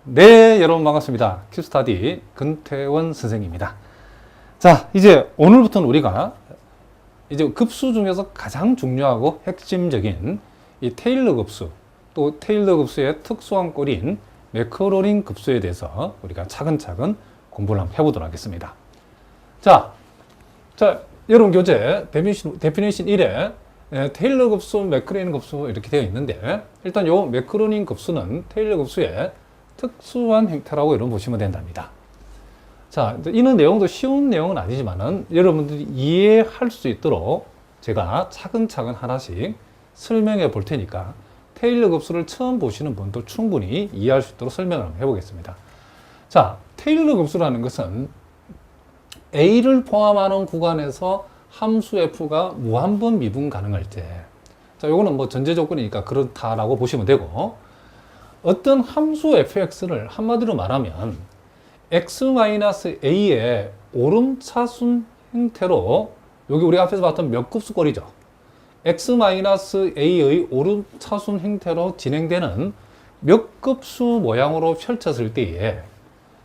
네, 여러분 반갑습니다. 큐스타디 근태원 선생입니다. 자, 이제 오늘부터는 우리가 이제 급수 중에서 가장 중요하고 핵심적인 이 테일러 급수, 또 테일러 급수의 특수한 꼴인 매크로닌 급수에 대해서 우리가 차근차근 공부를 한번 해보도록 하겠습니다. 자, 여러분 교재 데피니션 1에 테일러 급수, 매크로닌 급수 이렇게 되어 있는데, 일단 요 매크로닌 급수는 테일러 급수의 특수한 형태라고 이런 보시면 된답니다. 자, 이런 내용도 쉬운 내용은 아니지만은 여러분들이 이해할 수 있도록 제가 차근차근 하나씩 설명해 볼 테니까 테일러 급수를 처음 보시는 분도 충분히 이해할 수 있도록 설명을 한번 해보겠습니다. 자, 테일러 급수라는 것은 A를 포함하는 구간에서 함수 F가 무한번 미분 가능할 때, 자, 요거는 뭐 전제 조건이니까 그렇다라고 보시면 되고, 어떤 함수 fx를 한마디로 말하면 x-a의 오름차순 형태로, 여기 우리 앞에서 봤던 몇 급수꼴이죠. x-a의 오름차순 형태로 진행되는 몇 급수 모양으로 펼쳤을 때에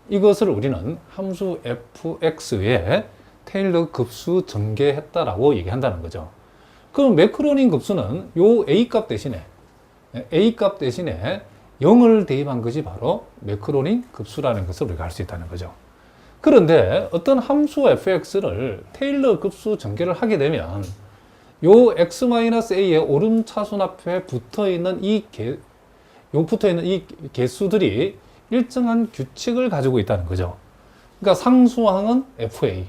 이것을 우리는 함수 fx의 테일러 급수 전개했다라고 얘기한다는 거죠. 그럼 매크로닌 급수는 요 a값 대신에 0을 대입한 것이 바로 매크로닌 급수라는 것을 우리가 알 수 있다는 거죠. 그런데 어떤 함수 fx를 테일러 급수 전개를 하게 되면 요 x-a의 오름차순 앞에 붙어있는 이 개수들이 일정한 규칙을 가지고 있다는 거죠. 그러니까 상수항은 fa,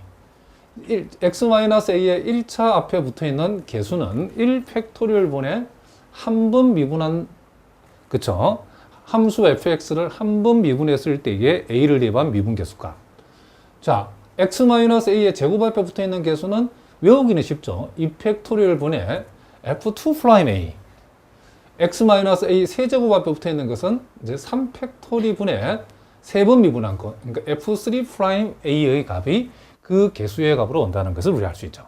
x-a의 1차 앞에 붙어있는 개수는 1팩토리얼분의 한 번 미분한, 그쵸? 함수 fx를 한 번 미분했을 때의 a를 대입한 미분 개수값. 자, x-a의 제곱 앞에 붙어 있는 개수는 외우기는 쉽죠. 2팩토리얼 분의 f2'a. x-a 세제곱 앞에 붙어 있는 것은 이제 3팩토리 분의 세 번 미분한 것. 그러니까 f3'a의 값이 그 개수의 값으로 온다는 것을 우리 알 수 있죠.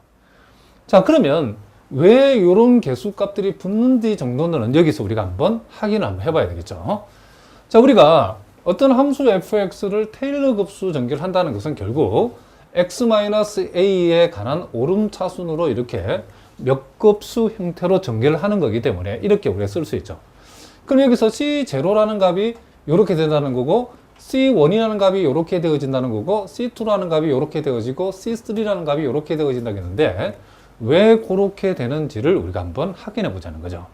자, 그러면 왜 이런 개수 값들이 붙는지 정도는 여기서 우리가 한번 확인을 한번 해봐야 되겠죠. 자, 우리가 어떤 함수 fx를 테일러 급수 전개를 한다는 것은 결국 x-a에 관한 오름차순으로 이렇게 몇 급수 형태로 전개를 하는 거기 때문에 이렇게 우리가 쓸 수 있죠. 그럼 여기서 c0라는 값이 이렇게 된다는 거고, c1이라는 값이 이렇게 되어진다는 거고, c2라는 값이 이렇게 되어지고, c3라는 값이 이렇게 되어진다겠는데, 왜 그렇게 되는지를 우리가 한번 확인해 보자는 거죠.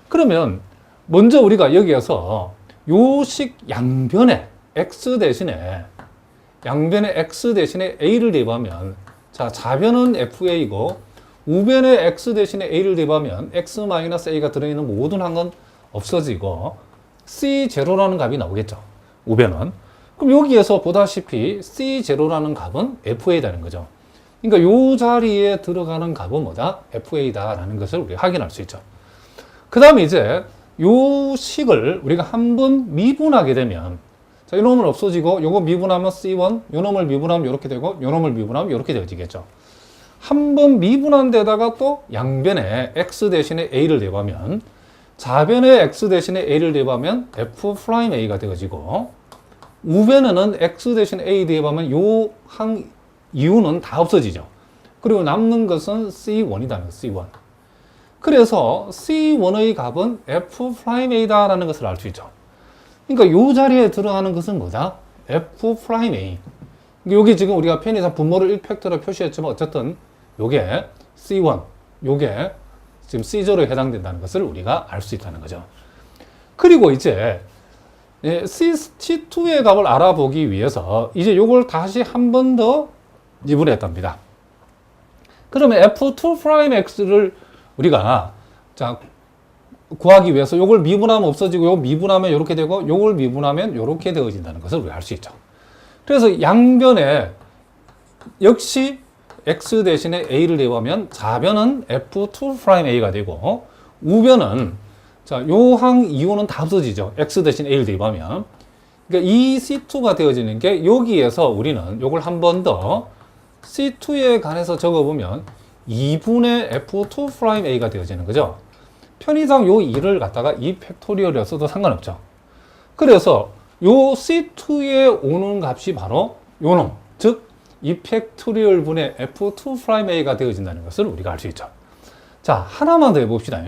그러면 먼저 우리가 여기에서 요식 양변에 x 대신에 a를 대입하면, 자, 좌변은 fa이고 우변에 x 대신에 a를 대입하면 x-a가 들어있는 모든 항은 없어지고 c0라는 값이 나오겠죠. 우변은. 그럼 여기에서 보다시피 c0라는 값은 fa다는 거죠. 그러니까 이 자리에 들어가는 값은 뭐다? fa다라는 것을 우리가 확인할 수 있죠. 그 다음에 이제 요 식을 우리가 한번 미분하게 되면, 자, 이 놈은 없어지고 요거 미분하면 c1, 요 놈을 미분하면 이렇게 되고 요 놈을 미분하면 이렇게 되어지겠죠. 한번 미분한 데다가 또 양변에 x 대신에 a를 대입하면, 좌변에 x 대신에 a를 대입하면 f'a가 되어지고, 우변에는 x 대신에 a 대입하면 요 항 이유는 다 없어지죠. 그리고 남는 것은 C1이라는 거예요. C1. 그래서 C1의 값은 F'A다라는 것을 알 수 있죠. 그러니까 이 자리에 들어가는 것은 뭐다? F'A. 여기 지금 우리가 편의상 분모를 1팩터로 표시했지만 어쨌든 요게 C1, 요게 지금 C0에 해당된다는 것을 우리가 알 수 있다는 거죠. 그리고 이제 C2의 값을 알아보기 위해서 이제 요걸 다시 한 번 더 미분했답니다. 그러면 f2'x를 우리가 자 구하기 위해서 요걸 미분하면 없어지고 요걸 미분하면 이렇게 되고 요걸 미분하면 이렇게 되어진다는 것을 우리가 알 수 있죠. 그래서 양변에 역시 x 대신에 a를 대입하면 좌변은 f2'a가 되고 우변은 자 요 항 이유는 다 없어지죠. x 대신 a를 대입하면. 그러니까 이 c2가 되어지는 게 여기에서 우리는 요걸 한 번 더 C2에 관해서 적어보면 2분의 F2'A가 되어지는 거죠. 편의상 요 2를 갖다가 2팩토리얼이었어도 상관없죠. 그래서 요 C2에 오는 값이 바로 요놈, 즉 이 팩토리얼 분의 F2'A가 되어진다는 것을 우리가 알 수 있죠. 자, 하나만 더 해봅시다.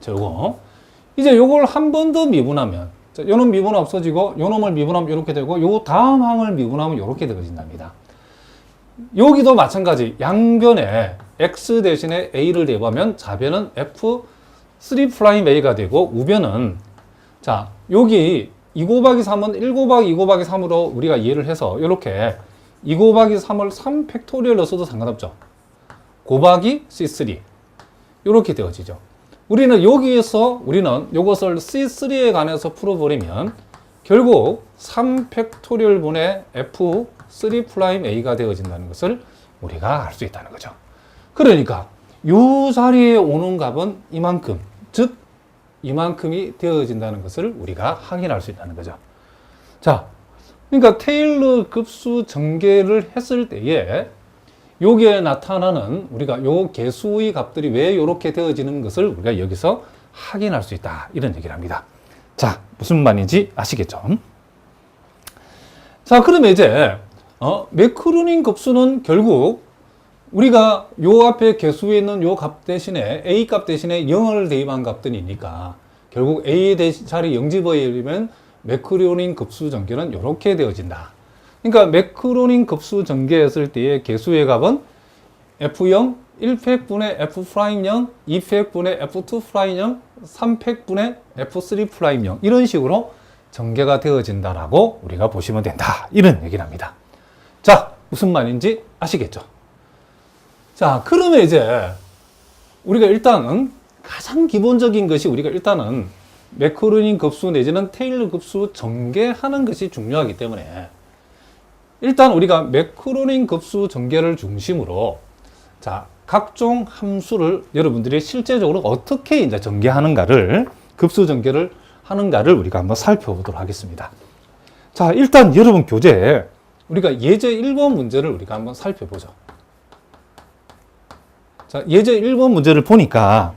자, 요거. 이제 요걸 한 번 더 미분하면, 자, 요놈 미분 없어지고, 요놈을 미분하면 이렇게 되고, 요 다음 항을 미분하면 이렇게 되어진답니다. 여기도 마찬가지. 양변에 X 대신에 A를 대입하면 좌변은 F3'A가 되고, 우변은, 자, 여기 2 곱하기 3은 1 곱하기 2 곱하기 3으로 우리가 이해를 해서, 이렇게 2 곱하기 3을 3팩토리얼로 써도 상관없죠. 곱하기 C3. 이렇게 되어지죠. 우리는 여기에서 우리는 이것을 C3에 관해서 풀어버리면 결국 3팩토리얼 분의 F3'A가 되어진다는 것을 우리가 알 수 있다는 거죠. 그러니까 이 자리에 오는 값은 이만큼, 즉 이만큼이 되어진다는 것을 우리가 확인할 수 있다는 거죠. 자, 그러니까 테일러 급수 전개를 했을 때에 여기에 나타나는 우리가 요 개수의 값들이 왜 이렇게 되어지는 것을 우리가 여기서 확인할 수 있다, 이런 얘기를 합니다. 자, 무슨 말인지 아시겠죠? 자, 그러면 이제 매크로닌 급수는 결국 우리가 요 앞에 개수에 있는 요 값 대신에 A 값 대신에 0을 대입한 값들이니까 결국 A의 자리 0 집어넣으면 매크로닌 급수 전개는 이렇게 되어진다. 그러니까 매크로닌 급수 전개했을 때의 개수의 값은 F0, 1팩분의 F'0, 2팩분의 F2'0, 3팩분의 F3'0 이런 식으로 전개가 되어진다라고 우리가 보시면 된다, 이런 얘기를 합니다. 자, 무슨 말인지 아시겠죠? 자, 그러면 이제 우리가 일단은 가장 기본적인 것이 우리가 일단은 매크로닌 급수 내지는 테일러 급수 전개하는 것이 중요하기 때문에 일단 우리가 매크로닌 급수 전개를 중심으로 자, 각종 함수를 여러분들이 실제적으로 어떻게 이제 전개하는가를, 급수 전개를 하는가를 우리가 한번 살펴보도록 하겠습니다. 자, 일단 여러분 교재에 우리가 예제 1번 문제를 우리가 한번 살펴보죠. 자, 예제 1번 문제를 보니까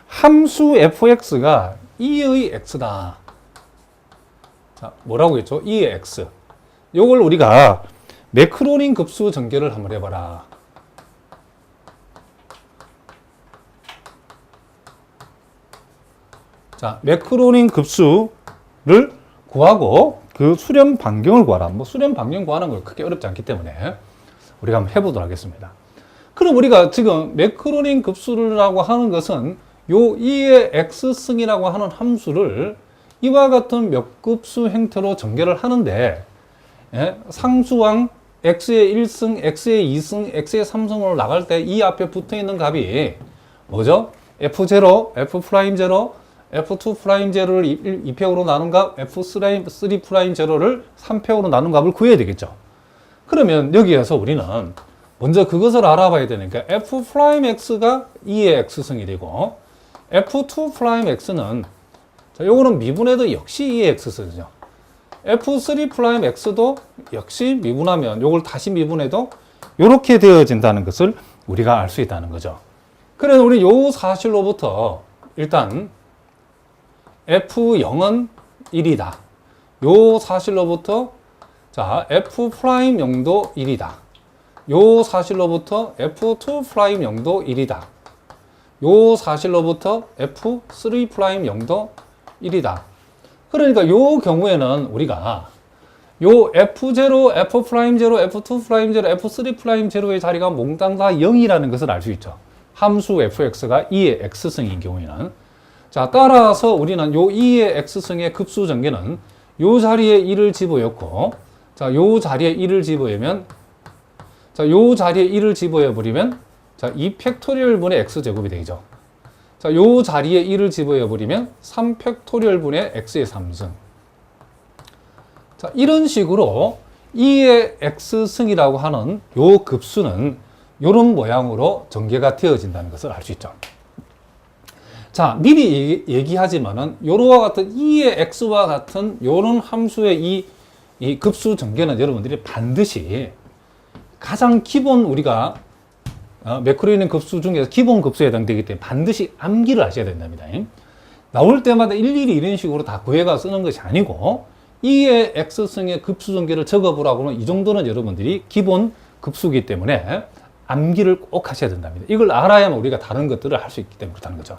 함수 fx가 2의 x다. 자, 뭐라고 했죠? 2의 x. 요걸 우리가 매크로닌 급수 전개를 한번 해봐라. 자, 매크로닌 급수를 구하고 그 수렴 반경을 구하라. 뭐 수렴 반경 구하는 거 크게 어렵지 않기 때문에 우리가 한번 해보도록 하겠습니다. 그럼 우리가 지금 매크로닌 급수라고 하는 것은 요 2의 x승이라고 하는 함수를 이와 같은 몇 급수 형태로 전개를 하는데, 예? 상수항 x의 1승, x의 2승, x의 3승으로 나갈 때 이 앞에 붙어 있는 값이 뭐죠? f0, f'0, f2'0를 2팩으로 나눈 값, f3'0를 3팩으로 나눈 값을 구해야 되겠죠. 그러면 여기에서 우리는 먼저 그것을 알아봐야 되니까 f'x가 2의 x승이 되고 f2'x는 자, 요거는 미분해도 역시 2의 x승이죠. f3'x도 역시 미분하면 요걸 다시 미분해도 이렇게 되어진다는 것을 우리가 알 수 있다는 거죠. 그래서 우리 요 사실로부터 일단 f0은 1이다. 요 사실로부터 자, f'0도 1이다. 요 사실로부터 f2'0도 1이다. 요 사실로부터 f3'0도 1이다. 그러니까 요 경우에는 우리가 요 f0, f'0, f2'0, f3'0의 자리가 몽땅 다 0이라는 것을 알 수 있죠. 함수 fx가 2의 x승인 경우에는. 자, 따라서 우리는 요 2의 x승의 급수 전개는 요 자리에 1을 집어넣고, 자, 요 자리에 1을 집어넣으면, 자, 요 자리에 1을 집어넣어버리면, 자, 2팩토리얼 분의 x제곱이 되죠. 자, 요 자리에 1을 집어넣어버리면 3팩토리얼 분의 x의 3승. 자, 이런 식으로 2의 x승이라고 하는 요 급수는 요런 모양으로 전개가 되어진다는 것을 알 수 있죠. 자, 미리 얘기하지만은 요로와 같은 2의 x와 같은 요런 함수의 이 급수 전개는 여러분들이 반드시 가장 기본 우리가 매크로닌 급수 중에서 기본 급수에 해당되기 때문에 반드시 암기를 하셔야 된답니다. 나올 때마다 일일이 이런 식으로 다 구해가 쓰는 것이 아니고 E의 X승의 급수 전개를 적어보라고 하면 이 정도는 여러분들이 기본 급수이기 때문에 암기를 꼭 하셔야 된답니다. 이걸 알아야만 우리가 다른 것들을 할 수 있기 때문에 그렇다는 거죠.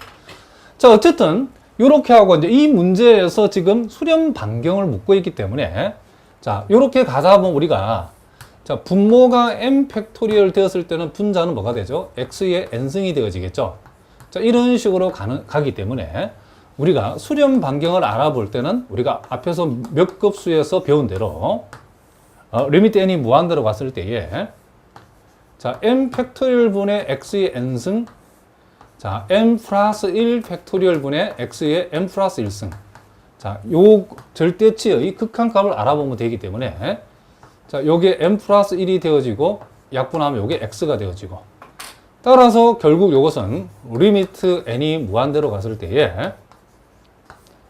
자, 어쨌든 이렇게 하고 이제 이 문제에서 지금 수렴 반경을 묻고 있기 때문에 자, 이렇게 가다 보면 우리가 자, 분모가 n 팩토리얼 되었을 때는 분자는 뭐가 되죠? x의 n승이 되어지겠죠. 자, 이런 식으로 가기 때문에 우리가 수렴 반경을 알아볼 때는 우리가 앞에서 몇 급수에서 배운 대로 리미트 n이 무한대로 갔을 때에 자, n 팩토리얼 분의 x의 n승 자, n 플러스 1 팩토리얼 분의 x의 n 플러스 1승 자, 요 절대치의 극한값을 알아보면 되기 때문에 자, 요게 n 플러스 1이 되어지고 약분하면 요게 x가 되어지고 따라서 결국 요것은 리미트 n이 무한대로 갔을 때에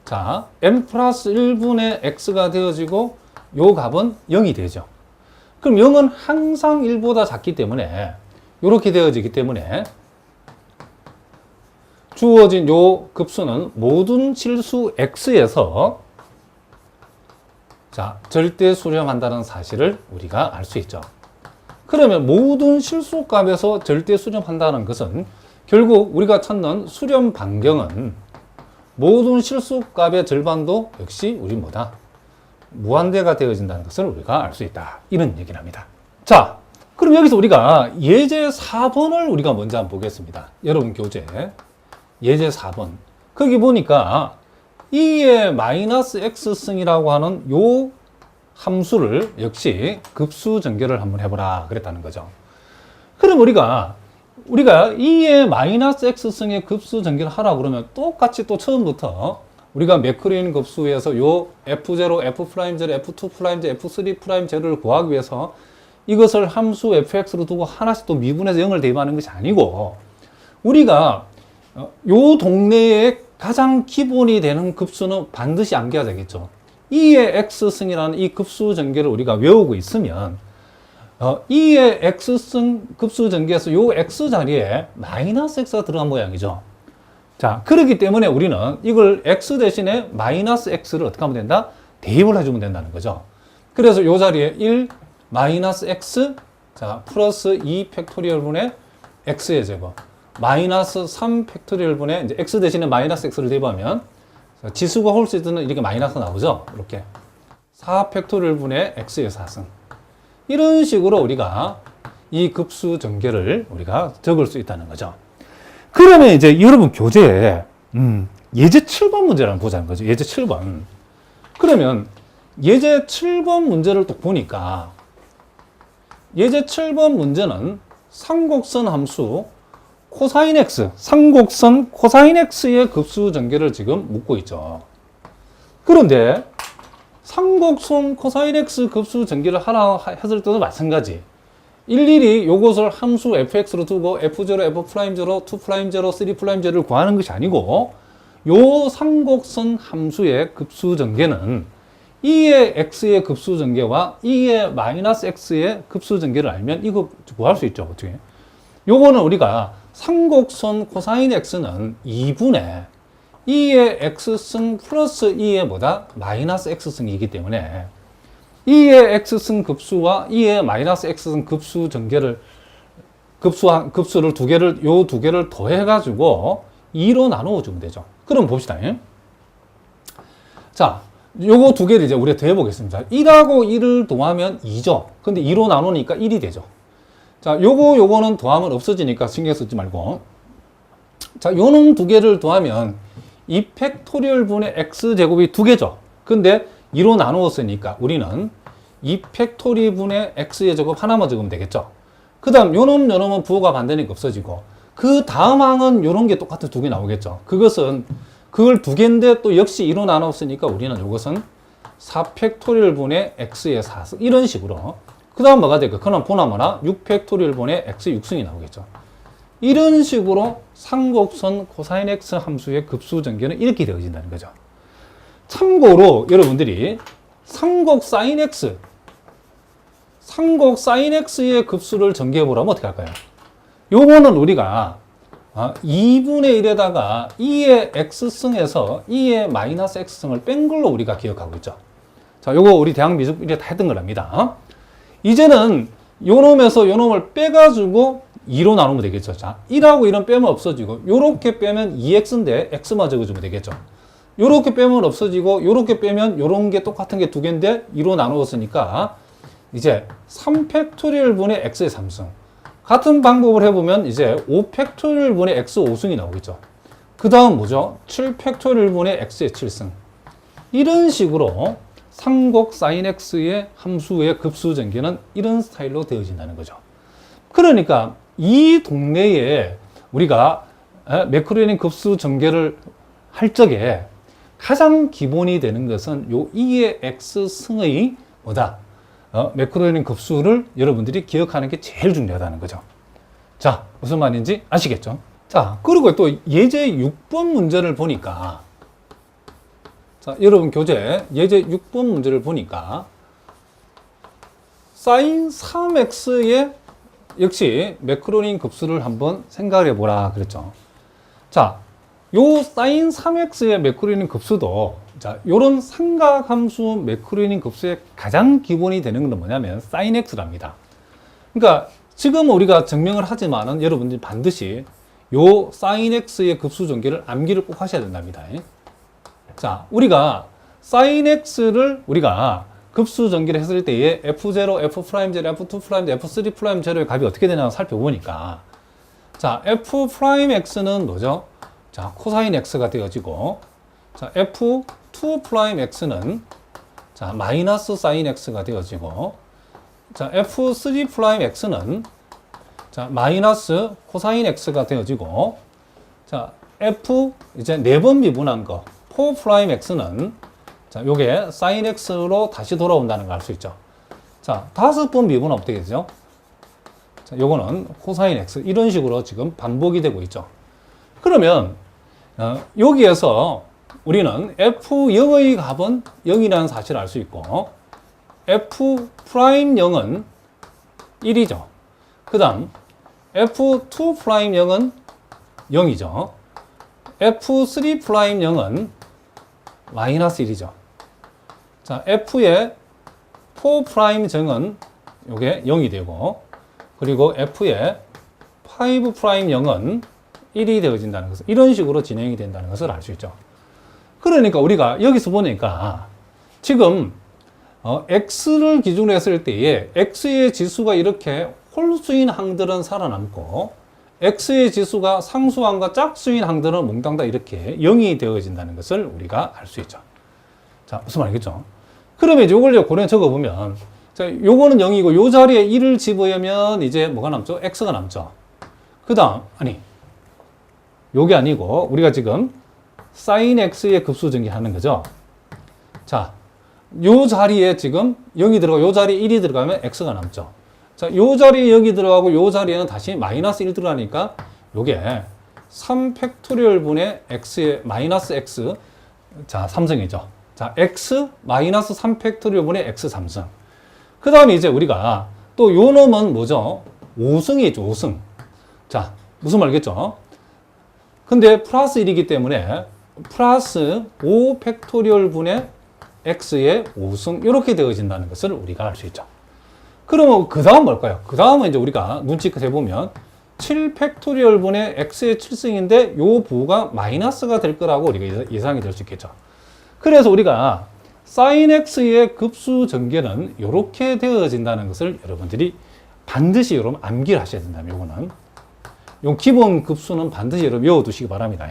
자, n 플러스 1분의 x가 되어지고 요 값은 0이 되죠. 그럼 0은 항상 1보다 작기 때문에 이렇게 되어지기 때문에 주어진 요 급수는 모든 실수 x에서 자, 절대 수렴한다는 사실을 우리가 알 수 있죠. 그러면 모든 실수값에서 절대 수렴한다는 것은 결국 우리가 찾는 수렴 반경은 모든 실수값의 절반도 역시 우리 뭐다? 무한대가 되어진다는 것을 우리가 알 수 있다. 이런 얘기를 합니다. 자, 그럼 여기서 우리가 예제 4번을 우리가 먼저 한번 보겠습니다. 여러분 교재 예제 4번. 거기 보니까 2의 마이너스 x승이라고 하는 요 함수를 역시 급수 전개를 한번 해보라 그랬다는 거죠. 그럼 우리가 2의 마이너스 x승의 급수 전개를 하라 그러면 똑같이 또 처음부터 우리가 매크로인 급수에서 요 f0, f'0, f2', f3'를 구하기 위해서 이것을 함수 fx로 두고 하나씩 또 미분해서 0을 대입하는 것이 아니고 우리가 요 동네에 가장 기본이 되는 급수는 반드시 암기해야 되겠죠. 2의 x승이라는 이 급수 전개를 우리가 외우고 있으면 2의 x승 급수 전개에서 요 x 자리에 마이너스 x가 들어간 모양이죠. 자, 그렇기 때문에 우리는 이걸 x 대신에 마이너스 x를 어떻게 하면 된다? 대입을 해주면 된다는 거죠. 그래서 요 자리에 1 마이너스 x 자 플러스 2 팩토리얼 분의 x의 제곱 마이너스 3 팩토리얼 분의 이제 x 대신에 마이너스 x를 대입하면 지수가 홀수있는 이렇게 마이너스 나오죠. 이렇게 4 팩토리얼 분의 x의 4승 이런 식으로 우리가 이 급수 전개를 우리가 적을 수 있다는 거죠. 그러면 이제 여러분 교재에 예제 7번 문제를 한번 보자는 거죠. 예제 7번. 그러면 예제 7번 문제를 또 보니까 예제 7번 문제는 삼곡선 함수 코사인 x, 삼곡선 코사인 x의 급수 전개를 지금 묻고 있죠. 그런데 삼곡선 코사인 x 급수 전개를 하라 했을 때도 마찬가지. 일일이 요것을 함수 fx로 두고 f0, f'0, 2'0, 3'0를 구하는 것이 아니고 요 삼곡선 함수의 급수 전개는 2의 x의 급수 전개와 2의 마이너스 x의 급수 전개를 알면 이거 구할 수 있죠. 어떻게? 요거는 우리가 삼곡선 코사인 x는 2분의 2의 x승 플러스 2의 뭐다? 마이너스 x승이기 때문에 2의 x승 급수와 2의 마이너스 x승 급수 전개를 급수를 요 두 개를 더해 가지고 2로 나누어 주면 되죠. 그럼 봅시다. 자, 요거 두 개를 이제 우리가 더해 보겠습니다. 1하고 1을 더하면 2죠. 근데 2로 나누니까 1이 되죠. 자, 요거는 더하면 없어지니까 신경 쓰지 말고. 자, 요놈 두 개를 더하면 2 팩토리얼 분의 x 제곱이 두 개죠. 근데 2로 나누었으니까 우리는 2 팩토리 분의 x의 제곱 하나만 적으면 되겠죠. 그 다음 요놈은 부호가 반대니까 없어지고 그 다음 항은 요런 게 똑같은 두 개 나오겠죠. 그걸 두 개인데 또 역시 2로 나눴으니까 우리는 요것은 4 팩토리얼 분의 x의 4승 이런 식으로 그 다음 뭐가 될까? 그럼 보나마나 6 팩토리얼 분의 x 6승이 나오겠죠. 이런 식으로 삼곡선 코사인 x 함수의 급수 전개는 이렇게 되어진다는 거죠. 참고로 여러분들이 삼곡 사인 x의 급수를 전개해 보라면 어떻게 할까요? 요거는 우리가 2분의 1에다가 2의 x승에서 2의 마이너스 x승을 뺀 걸로 우리가 기억하고 있죠. 자, 요거 우리 대학 미술 1에 다 했던 거랍니다. 이제는 요 놈에서 요 놈을 빼가지고 2로 나누면 되겠죠. 자, 1하고 1은 빼면 없어지고, 요렇게 빼면 2x인데, x만 적어주면 되겠죠. 요렇게 빼면 없어지고, 요렇게 빼면 요런 게 똑같은 게 두 개인데, 2로 나누었으니까, 이제 3팩토리얼 분의 x의 3승. 같은 방법을 해보면, 이제 5팩토리얼 분의 x 5승이 나오겠죠. 그 다음 뭐죠? 7팩토리얼 분의 x의 7승. 이런 식으로, 삼곡 sin x의 함수의 급수 전개는 이런 스타일로 되어진다는 거죠. 그러니까 이 동네에 우리가 매크로니언 급수 전개를 할 적에 가장 기본이 되는 것은 요 2의 x 승의 뭐다? 매크로니언 급수를 여러분들이 기억하는 게 제일 중요하다는 거죠. 자, 무슨 말인지 아시겠죠? 자, 그리고 또 예제 6번 문제를 보니까, 자, 여러분 교재 예제 6번 문제를 보니까 sin 3x의 역시 매크로니언 급수를 한번 생각을 해보라 그랬죠. 자, 요 sin 3x의 매크로니언 급수도, 자, 요런 삼각함수 매크로니언 급수의 가장 기본이 되는 건 뭐냐면 sin x랍니다. 그러니까 지금 우리가 증명을 하지만은 여러분들이 반드시 요 sin x의 급수 전개를 암기를 꼭 하셔야 된답니다. 자, 우리가 sin x를 우리가 급수 전개를 했을 때에 F0, F'0, F2', F3'0의 값이 어떻게 되나 살펴보니까, 자, F'X는 뭐죠? 자, 코사인 X가 되어지고, 자, F2'X는 자, 마이너스 사인 X가 되어지고, 자, F3'X는 자, 마이너스 코사인 X가 되어지고, 자, F 이제 4번 미분한 거 4'X는 자, 요게 sin x로 다시 돌아온다는 걸 알 수 있죠. 자, 5번 미분은 어떻게 되죠? 자, 요거는 코사인 x. 이런 식으로 지금 반복이 되고 있죠. 그러면, 여기에서 우리는 f0의 값은 0이라는 사실을 알 수 있고, f'0은 1이죠. 그 다음, f2'0은 0이죠. f3'0은 마이너스 1이죠. 자, F의 4'정은 요게 0이 되고, 그리고 F의 5'0은 1이 되어진다는 것을, 이런 식으로 진행이 된다는 것을 알 수 있죠. 그러니까 우리가 여기서 보니까 지금 X를 기준으로 했을 때에 X의 지수가 이렇게 홀수인 항들은 살아남고, X의 지수가 상수항과 짝수인 항들은 몽땅 다 이렇게 0이 되어진다는 것을 우리가 알 수 있죠. 자, 무슨 말이겠죠? 그러면 이제 요걸 고려 적어보면, 자, 요거는 0이고, 요 자리에 1을 집어넣으면 이제 뭐가 남죠? X가 남죠. 그 다음, 아니, 요게 아니고, 우리가 지금 sin X의 급수 전개하는 거죠. 자, 요 자리에 지금 0이 들어가고, 요 자리에 1이 들어가면 X가 남죠. 자, 요 자리에 여기 들어가고, 요 자리에는 다시 마이너스 1 들어가니까, 요게 3팩토리얼 분의 X의 마이너스 X, 자, 3승이죠. 자, x 마이너스 3팩토리얼 분의 x 3승. 그 다음에 이제 우리가 또 요 놈은 뭐죠? 5승이죠, 5승. 자, 무슨 말이겠죠? 근데 플러스 1이기 때문에 플러스 5팩토리얼 분의 x의 5승, 이렇게 되어진다는 것을 우리가 알 수 있죠. 그러면 그 다음 뭘까요? 그 다음은 이제 우리가 눈치껏 해보면 7팩토리얼 분의 x의 7승인데 요 부호가 마이너스가 될 거라고 우리가 예상이 될 수 있겠죠. 그래서 우리가 sin x의 급수 전개는 이렇게 되어진다는 것을 여러분들이 반드시 여러분 암기를 하셔야 된다면, 요거는 요 기본 급수는 반드시 여러분 외워두시기 바랍니다.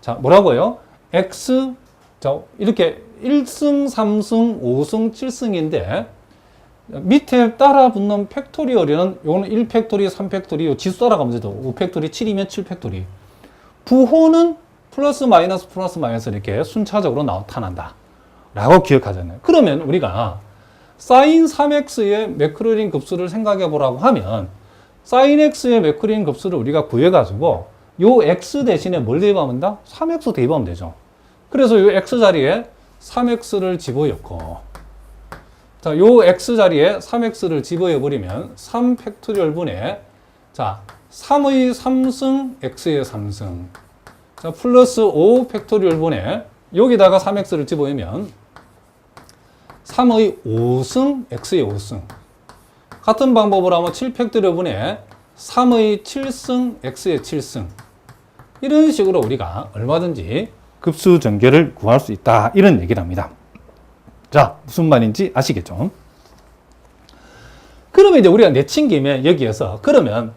자, 뭐라고요? x, 자, 이렇게 1승, 3승, 5승, 7승인데 밑에 따라 붙는 팩토리얼에는 요거는 1팩토리, 3팩토리, 요 지수 따라가면 되죠. 5팩토리, 7이면 7팩토리. 부호는 플러스 마이너스 이렇게 순차적으로 나타난다 라고 기억하잖아요. 그러면 우리가 sin 3x의 매크로니언 급수를 생각해 보라고 하면 sin x의 매크로니언 급수를 우리가 구해 가지고 요 x 대신에 뭘 대입하면 다 3x 대입하면 되죠. 그래서 요 x 자리에 3x를 집어넣고, 자, 요 x 자리에 3x를 집어넣어 버리면 3팩토리얼 분의, 자, 3의 3승 x의 3승, 자, 플러스 5 팩토리얼 분의, 여기다가 3x를 집어넣으면 3의 5승 x의 5승. 같은 방법으로 하면 7팩토리얼분의 3의 7승 x의 7승. 이런 식으로 우리가 얼마든지 급수 전개를 구할 수 있다. 이런 얘기를 합니다. 자, 무슨 말인지 아시겠죠? 그러면 이제 우리가 내친 김에 여기에서 그러면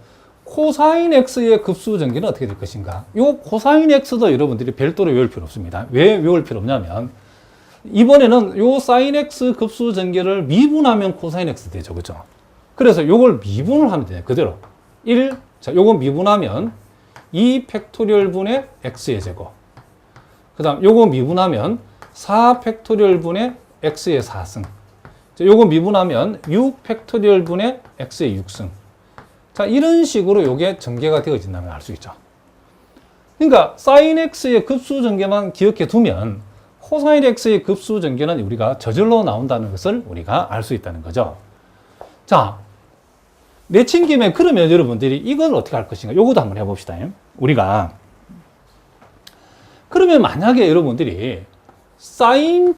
코사인 x의 급수 전개는 어떻게 될 것인가? 요 코사인 x도 여러분들이 별도로 외울 필요 없습니다. 왜 외울 필요 없냐면 이번에는 요 사인 x 급수 전개를 미분하면 코사인 x 되죠. 그죠? 그래서 요걸 미분을 하면 돼요. 그대로. 1, 자, 요거 미분하면 2 팩토리얼 분의 x의 제곱. 그 다음 요거 미분하면 4 팩토리얼 분의 x의 4승. 자, 요거 미분하면 6 팩토리얼 분의 x의 6승. 자, 이런 식으로 요게 전개가 되어진다면 알 수 있죠. 그러니까 사인 x의 급수 전개만 기억해 두면 코사인 x의 급수 전개는 우리가 저절로 나온다는 것을 우리가 알 수 있다는 거죠. 자, 내친 김에 그러면 여러분들이 이걸 어떻게 할 것인가? 요것도 한번 해봅시다. 우리가 그러면 만약에 여러분들이 사인